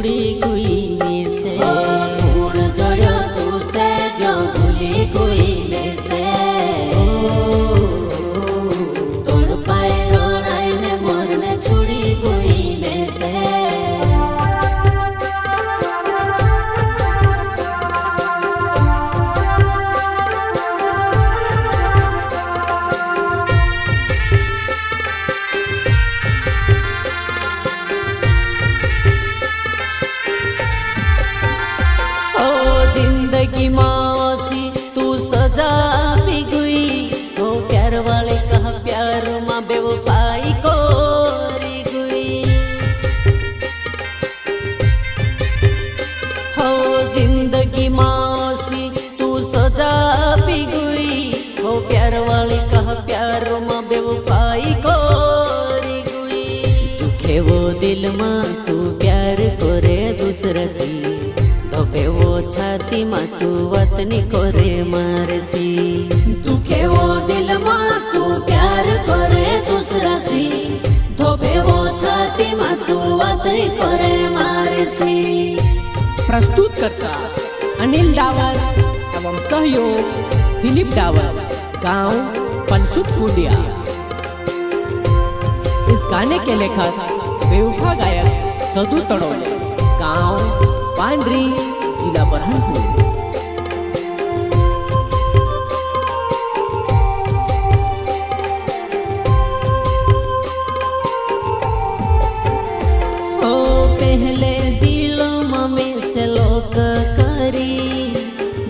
छुड़ी कोई में से पूर्ण जोड़ो तू से जो भूली कोई में से तोड़ पाए रोनाई ने मोर ने छुड़ी कोई में से जिंदगी मासी तू सजा भी गई तो प्यार वाले कहा प्यार माँ बेवफाई को गई हो जिंदगी मासी तू सजा भी गई हो प्यार वाले कहा प्यार माँ बेवफाई को गई दुखे वो दिल माँ तू प्यार करे दूसरा सी धोपे वो छाती मा तू वतनी कोरे मारसी दुखे वो दिल मा तू प्यार करे दूसरा सी धोपे वो छाती मा तू वतनी कोरे मारसी। प्रस्तुत करता अनिल डावर एवं सहयोग दिलीप डावर, गांव पनसुख कुंडिया। इस गाने के लेखक बेवफा गायक सदू तड़ोले, गांव पांडरी, जिला बरहनपुर। पहले दिलों में से लोक करी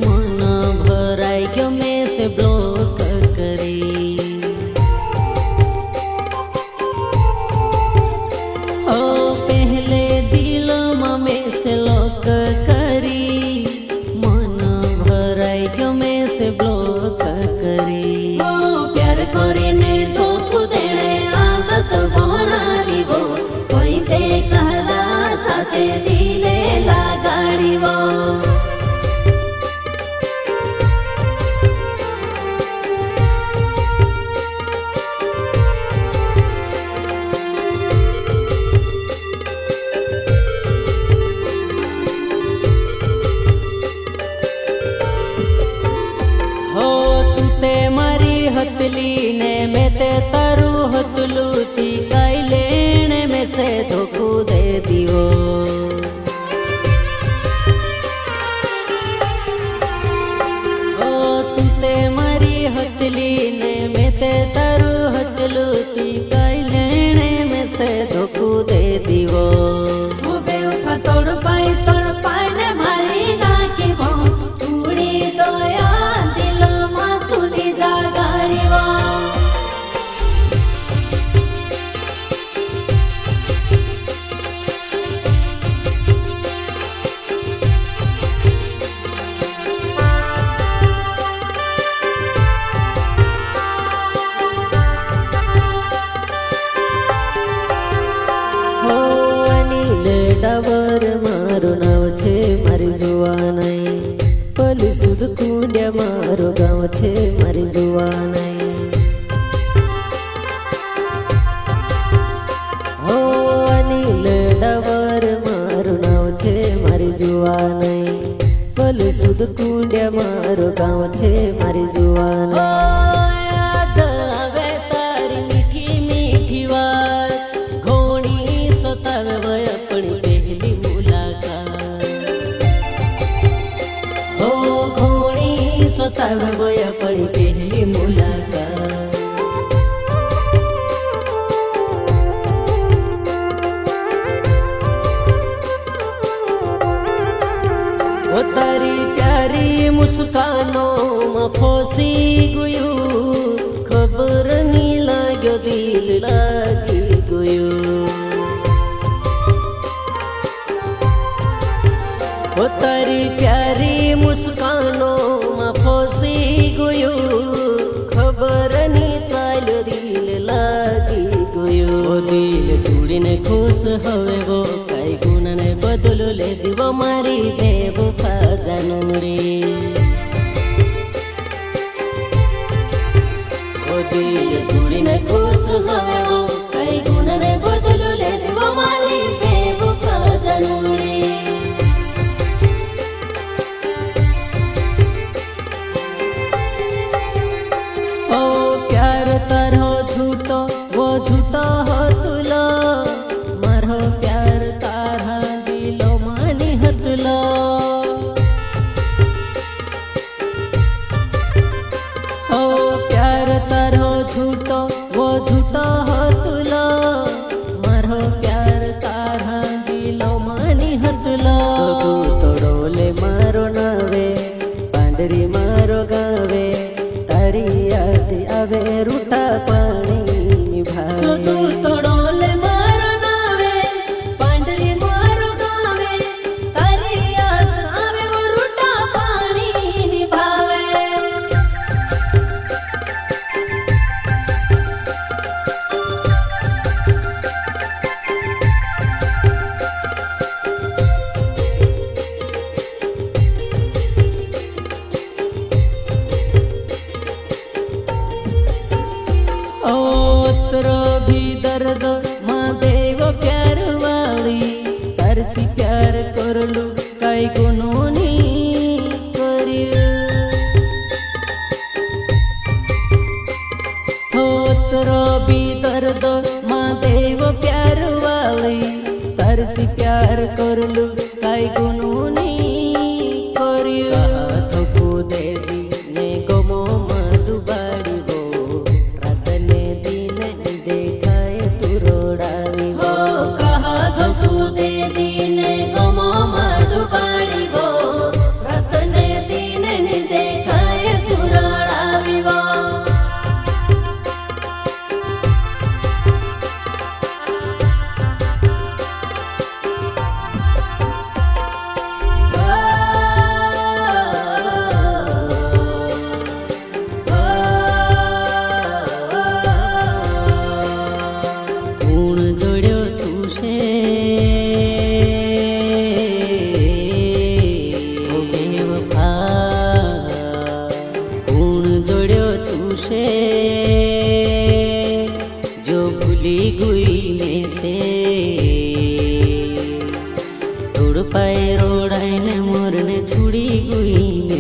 मन भराई क्यों में से ब्लॉक करी हो पहले दिलों में से लोक करी मन भराई क्यों में से ब्लॉक करी प्यार करे ने धोख देने आदत बनारी वो कोई ते कहला साथे दिले लगाड़ी वो हतली ने में ते तारू हतलू थी काई लेने में से धोखू दे दियो ओ तू ते मरी हतली ने में ते तारू हतलू थी काई लेने में से धोखू दे दियो वो बेवफा तोड़ पाई ने मारी ना की वो तूड़ी दोया दिल मा तूड़ी जागाड़ी वो डावर मारो नाव छे मारी जुवानाई पली सुध कुंडिया मारो गाँव छे मारी जुवानाई हो अनिल डावर मारो नाव छे मारी जुवानाई पली सुध कुंडिया मारो गाँव छे मारी जुवानाई गोया पड़ी पहली मुलाकात वो तारी प्यारी मुस्कानों में फंसी गयो खबर नहीं लाग्यो दिल लागी गयो वो तारी प्यारी मुस्कानों में फंसी गयो खबर नहीं चालो दिल लागी गयो दिल जुड़ीने खुश हवे वो कई गुण ने बदल ले दिवो मारी बेवफा जानूरी ओ दिल जुड़ीने खुश हवे वो कई गुण ने बदल ले दिवो मारी बेवफा जानूरी। रूटा पाणी निभावे तू तोडोले मारो नावे पांढरी मारो गावे तारी याद आवे वो रूटा पाणी निभावे ओत्र भी दर्द माँ देव प्यार वाली तरसी प्यार करलू काय गुनोनी कर्यु ओत्र भी दर्द माँ देव प्यार वाली तरसी प्यार करलू काय गुनोनी कर्यु धोको देवी ने गमो मधुबाड़ी वो रातने दिन देखाय तुरोड़ावी हो कहा धोकू दे दीने गमो माडू पाड़ी वो रतने दीने ने देखाय तुरड़ावी वो कूण जोड्यो तुशे ओ बेवफा कूण जोड्यो तुशे जो भूली गुई में से तोड़ पाए रोड़ाई ने मोरने छुड़ी गुई